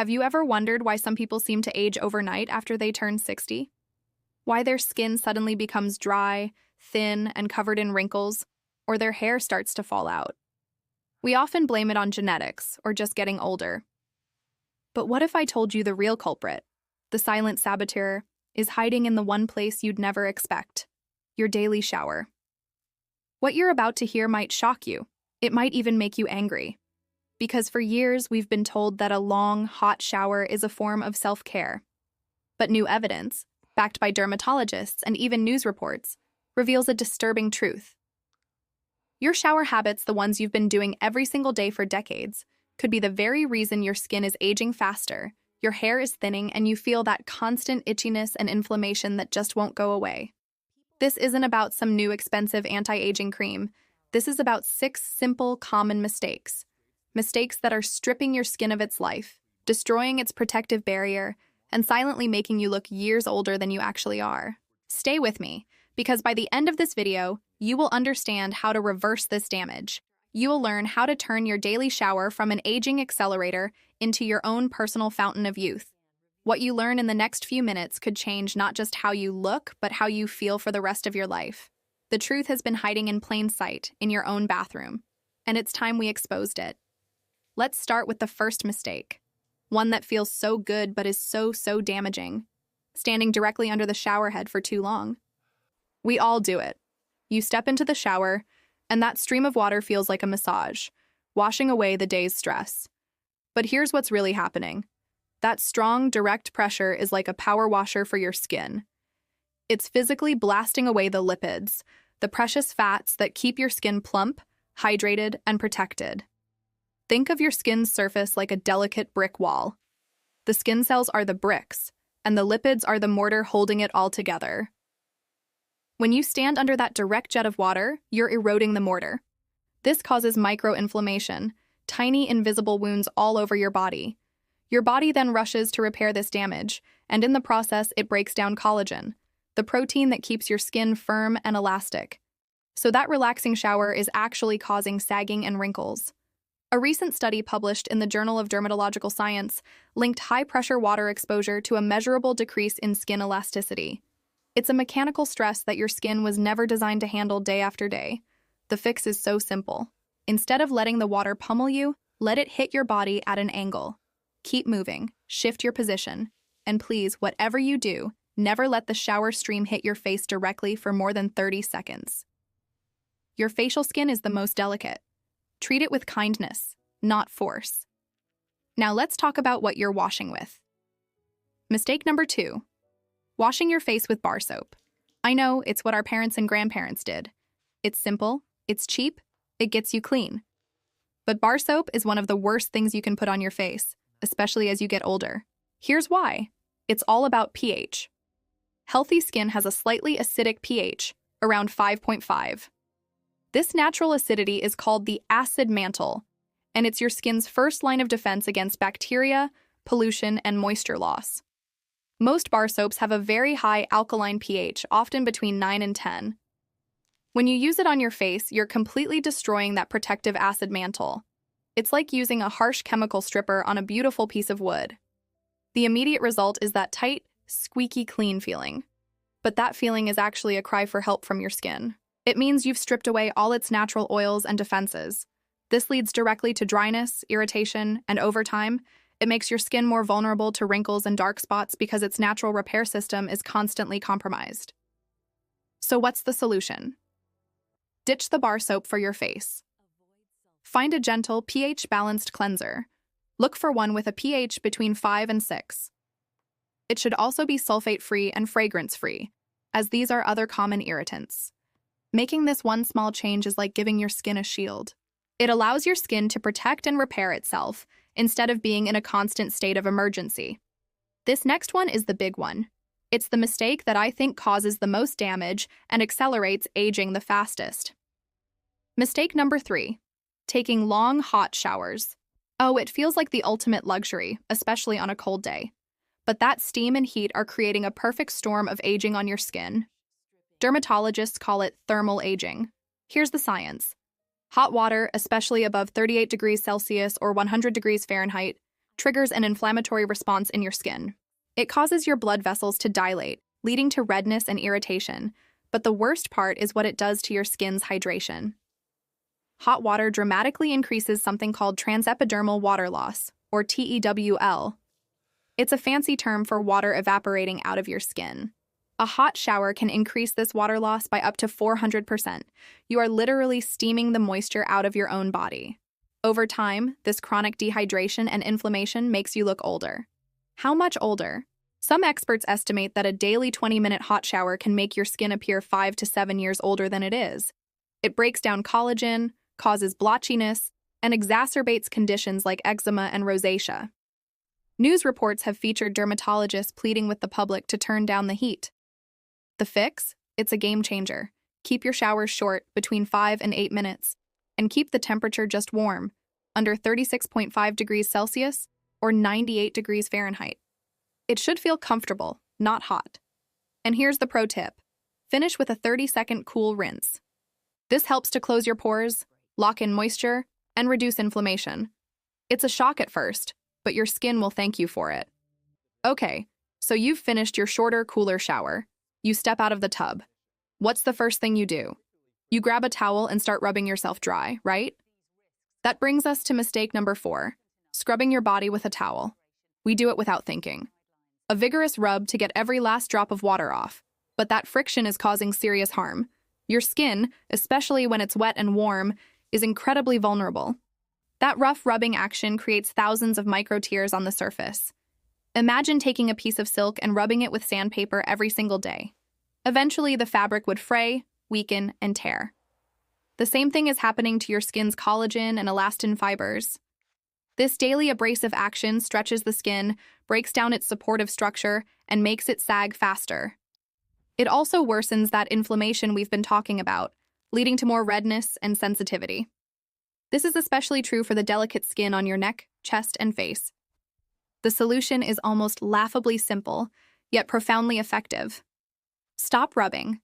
Have you ever wondered why some people seem to age overnight after they turn 60? Why their skin suddenly becomes dry, thin, and covered in wrinkles, or their hair starts to fall out? We often blame it on genetics or just getting older. But what if I told you the real culprit, the silent saboteur, is hiding in the one place you'd never expect, your daily shower? What you're about to hear might shock you. It might even make you angry. Because for years, we've been told that a long, hot shower is a form of self-care. But new evidence, backed by dermatologists and even news reports, reveals a disturbing truth. Your shower habits, the ones you've been doing every single day for decades, could be the very reason your skin is aging faster, your hair is thinning, and you feel that constant itchiness and inflammation that just won't go away. This isn't about some new expensive anti-aging cream. This is about 6 simple, common mistakes. Mistakes that are stripping your skin of its life, destroying its protective barrier, and silently making you look years older than you actually are. Stay with me, because by the end of this video, you will understand how to reverse this damage. You will learn how to turn your daily shower from an aging accelerator into your own personal fountain of youth. What you learn in the next few minutes could change not just how you look, but how you feel for the rest of your life. The truth has been hiding in plain sight in your own bathroom, and it's time we exposed it. Let's start with the first mistake, one that feels so good but is so damaging: standing directly under the shower head for too long. We all do it. You step into the shower, and that stream of water feels like a massage, washing away the day's stress. But here's what's really happening. That strong, direct pressure is like a power washer for your skin. It's physically blasting away the lipids, the precious fats that keep your skin plump, hydrated, and protected. Think of your skin's surface like a delicate brick wall. The skin cells are the bricks, and the lipids are the mortar holding it all together. When you stand under that direct jet of water, you're eroding the mortar. This causes micro-inflammation, tiny invisible wounds all over your body. Your body then rushes to repair this damage, and in the process, it breaks down collagen, the protein that keeps your skin firm and elastic. So that relaxing shower is actually causing sagging and wrinkles. A recent study published in the Journal of Dermatological Science linked high-pressure water exposure to a measurable decrease in skin elasticity. It's a mechanical stress that your skin was never designed to handle day after day. The fix is so simple. Instead of letting the water pummel you, let it hit your body at an angle. Keep moving, shift your position, and please, whatever you do, never let the shower stream hit your face directly for more than 30 seconds. Your facial skin is the most delicate. Treat it with kindness, not force. Now let's talk about what you're washing with. Mistake number 2, washing your face with bar soap. I know, it's what our parents and grandparents did. It's simple, it's cheap, it gets you clean. But bar soap is one of the worst things you can put on your face, especially as you get older. Here's why. It's all about pH. Healthy skin has a slightly acidic pH, around 5.5. This natural acidity is called the acid mantle, and it's your skin's first line of defense against bacteria, pollution, and moisture loss. Most bar soaps have a very high alkaline pH, often between 9 and 10. When you use it on your face, you're completely destroying that protective acid mantle. It's like using a harsh chemical stripper on a beautiful piece of wood. The immediate result is that tight, squeaky clean feeling. But that feeling is actually a cry for help from your skin. It means you've stripped away all its natural oils and defenses. This leads directly to dryness, irritation, and over time, it makes your skin more vulnerable to wrinkles and dark spots because its natural repair system is constantly compromised. So what's the solution? Ditch the bar soap for your face. Find a gentle, pH-balanced cleanser. Look for one with a pH between 5 and 6. It should also be sulfate-free and fragrance-free, as these are other common irritants. Making this one small change is like giving your skin a shield. It allows your skin to protect and repair itself, instead of being in a constant state of emergency. This next one is the big one. It's the mistake that I think causes the most damage and accelerates aging the fastest. Mistake number 3, taking long, hot showers. Oh, it feels like the ultimate luxury, especially on a cold day. But that steam and heat are creating a perfect storm of aging on your skin. Dermatologists call it thermal aging. Here's the science. Hot water, especially above 38 degrees Celsius or 100 degrees Fahrenheit, triggers an inflammatory response in your skin. It causes your blood vessels to dilate, leading to redness and irritation. But the worst part is what it does to your skin's hydration. Hot water dramatically increases something called transepidermal water loss, or TEWL. It's a fancy term for water evaporating out of your skin. A hot shower can increase this water loss by up to 400%. You are literally steaming the moisture out of your own body. Over time, this chronic dehydration and inflammation makes you look older. How much older? Some experts estimate that a daily 20-minute hot shower can make your skin appear 5 to 7 years older than it is. It breaks down collagen, causes blotchiness, and exacerbates conditions like eczema and rosacea. News reports have featured dermatologists pleading with the public to turn down the heat. The fix? It's a game changer. Keep your showers short, between 5 and 8 minutes, and keep the temperature just warm, under 36.5 degrees Celsius or 98 degrees Fahrenheit. It should feel comfortable, not hot. And here's the pro tip. Finish with a 30-second cool rinse. This helps to close your pores, lock in moisture, and reduce inflammation. It's a shock at first, but your skin will thank you for it. Okay, so you've finished your shorter, cooler shower. You step out of the tub. What's the first thing you do? You grab a towel and start rubbing yourself dry, right? That brings us to mistake number 4, scrubbing your body with a towel. We do it without thinking. A vigorous rub to get every last drop of water off, but that friction is causing serious harm. Your skin, especially when it's wet and warm, is incredibly vulnerable. That rough rubbing action creates thousands of micro tears on the surface. Imagine taking a piece of silk and rubbing it with sandpaper every single day. Eventually, the fabric would fray, weaken, and tear. The same thing is happening to your skin's collagen and elastin fibers. This daily abrasive action stretches the skin, breaks down its supportive structure, and makes it sag faster. It also worsens that inflammation we've been talking about, leading to more redness and sensitivity. This is especially true for the delicate skin on your neck, chest, and face. The solution is almost laughably simple, yet profoundly effective. Stop rubbing.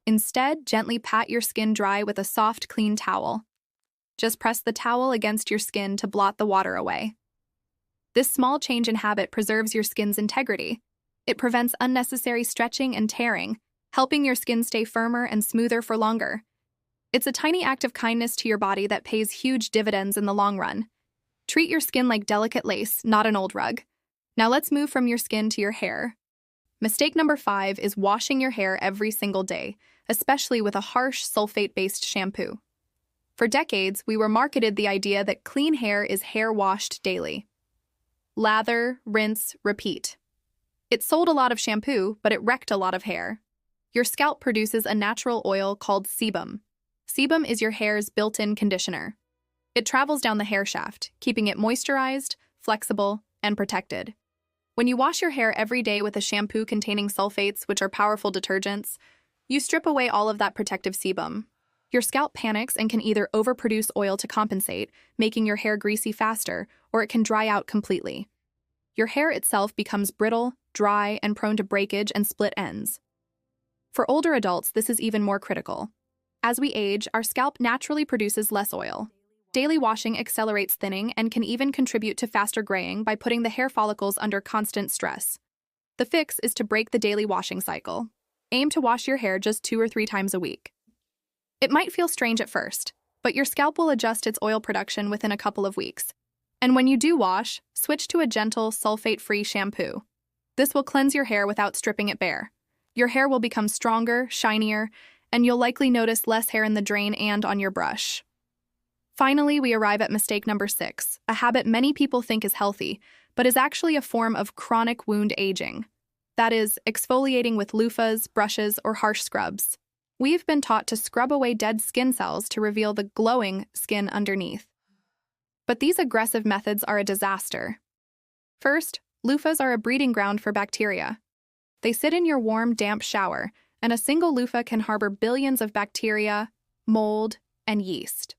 Instead, gently pat your skin dry with a soft, clean towel. Just press the towel against your skin to blot the water away. This small change in habit preserves your skin's integrity. It prevents unnecessary stretching and tearing, helping your skin stay firmer and smoother for longer. It's a tiny act of kindness to your body that pays huge dividends in the long run. Treat your skin like delicate lace, not an old rug. Now let's move from your skin to your hair. Mistake number 5 is washing your hair every single day, especially with a harsh sulfate-based shampoo. For decades, we were marketed the idea that clean hair is hair washed daily. Lather, rinse, repeat. It sold a lot of shampoo, but it wrecked a lot of hair. Your scalp produces a natural oil called sebum. Sebum is your hair's built-in conditioner. It travels down the hair shaft, keeping it moisturized, flexible, and protected. When you wash your hair every day with a shampoo containing sulfates, which are powerful detergents, you strip away all of that protective sebum. Your scalp panics and can either overproduce oil to compensate, making your hair greasy faster, or it can dry out completely. Your hair itself becomes brittle, dry, and prone to breakage and split ends. For older adults, this is even more critical. As we age, our scalp naturally produces less oil. Daily washing accelerates thinning and can even contribute to faster graying by putting the hair follicles under constant stress. The fix is to break the daily washing cycle. Aim to wash your hair just 2 or 3 times a week. It might feel strange at first, but your scalp will adjust its oil production within a couple of weeks. And when you do wash, switch to a gentle, sulfate-free shampoo. This will cleanse your hair without stripping it bare. Your hair will become stronger, shinier, and you'll likely notice less hair in the drain and on your brush. Finally, we arrive at mistake number 6, a habit many people think is healthy, but is actually a form of chronic wound aging. That is, exfoliating with loofahs, brushes, or harsh scrubs. We've been taught to scrub away dead skin cells to reveal the glowing skin underneath. But these aggressive methods are a disaster. First, loofahs are a breeding ground for bacteria. They sit in your warm, damp shower, and a single loofah can harbor billions of bacteria, mold, and yeast.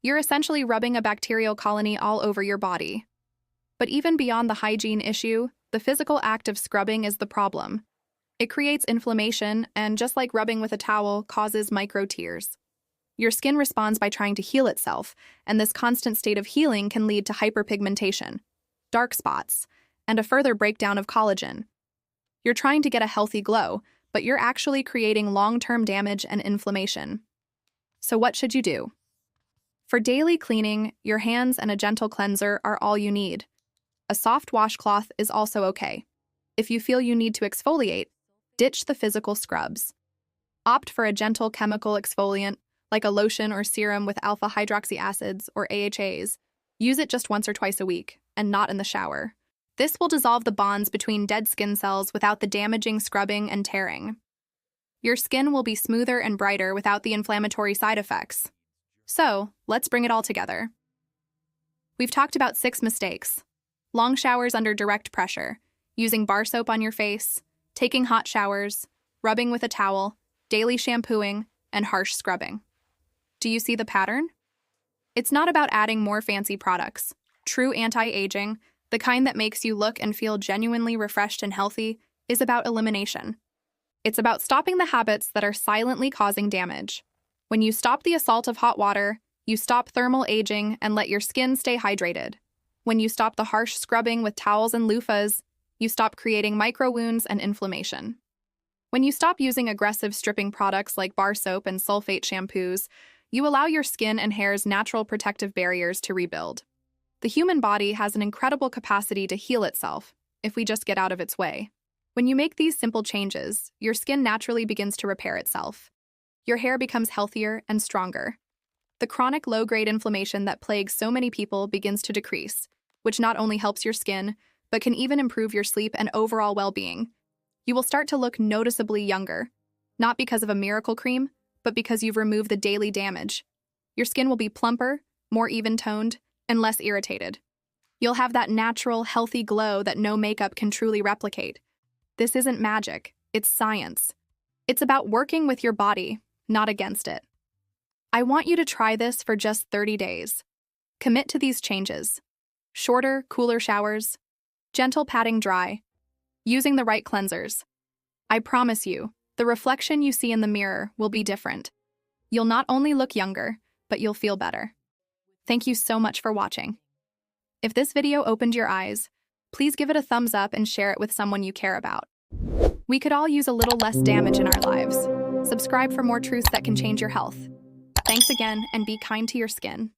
You're essentially rubbing a bacterial colony all over your body. But even beyond the hygiene issue, the physical act of scrubbing is the problem. It creates inflammation, and just like rubbing with a towel, causes micro tears. Your skin responds by trying to heal itself, and this constant state of healing can lead to hyperpigmentation. dark spots, and a further breakdown of collagen. You're trying to get a healthy glow, but you're actually creating long-term damage and inflammation. So what should you do? For daily cleaning, your hands and a gentle cleanser are all you need. A soft washcloth is also okay. If you feel you need to exfoliate, ditch the physical scrubs. Opt for a gentle chemical exfoliant, like a lotion or serum with alpha hydroxy acids or AHAs. Use it just once or twice a week, and not in the shower. This will dissolve the bonds between dead skin cells without the damaging scrubbing and tearing. Your skin will be smoother and brighter without the inflammatory side effects. So, let's bring it all together. We've talked about 6 mistakes: long showers under direct pressure, using bar soap on your face, taking hot showers, rubbing with a towel, daily shampooing, and harsh scrubbing. Do you see the pattern? It's not about adding more fancy products. True anti-aging, the kind that makes you look and feel genuinely refreshed and healthy, is about elimination. It's about stopping the habits that are silently causing damage. When you stop the assault of hot water, you stop thermal aging and let your skin stay hydrated. When you stop the harsh scrubbing with towels and loofahs, you stop creating micro wounds and inflammation. When you stop using aggressive stripping products like bar soap and sulfate shampoos, you allow your skin and hair's natural protective barriers to rebuild. The human body has an incredible capacity to heal itself if we just get out of its way. When you make these simple changes, your skin naturally begins to repair itself. Your hair becomes healthier and stronger. The chronic low-grade inflammation that plagues so many people begins to decrease, which not only helps your skin, but can even improve your sleep and overall well-being. You will start to look noticeably younger, not because of a miracle cream, but because you've removed the daily damage. Your skin will be plumper, more even-toned, and less irritated. You'll have that natural, healthy glow that no makeup can truly replicate. This isn't magic, it's science. It's about working with your body, not against it. I want you to try this for just 30 days. Commit to these changes. Shorter, cooler showers, gentle patting dry, using the right cleansers. I promise you, the reflection you see in the mirror will be different. You'll not only look younger, but you'll feel better. Thank you so much for watching. If this video opened your eyes, please give it a thumbs up and share it with someone you care about. We could all use a little less damage in our lives. Subscribe for more truths that can change your health. Thanks again, and be kind to your skin.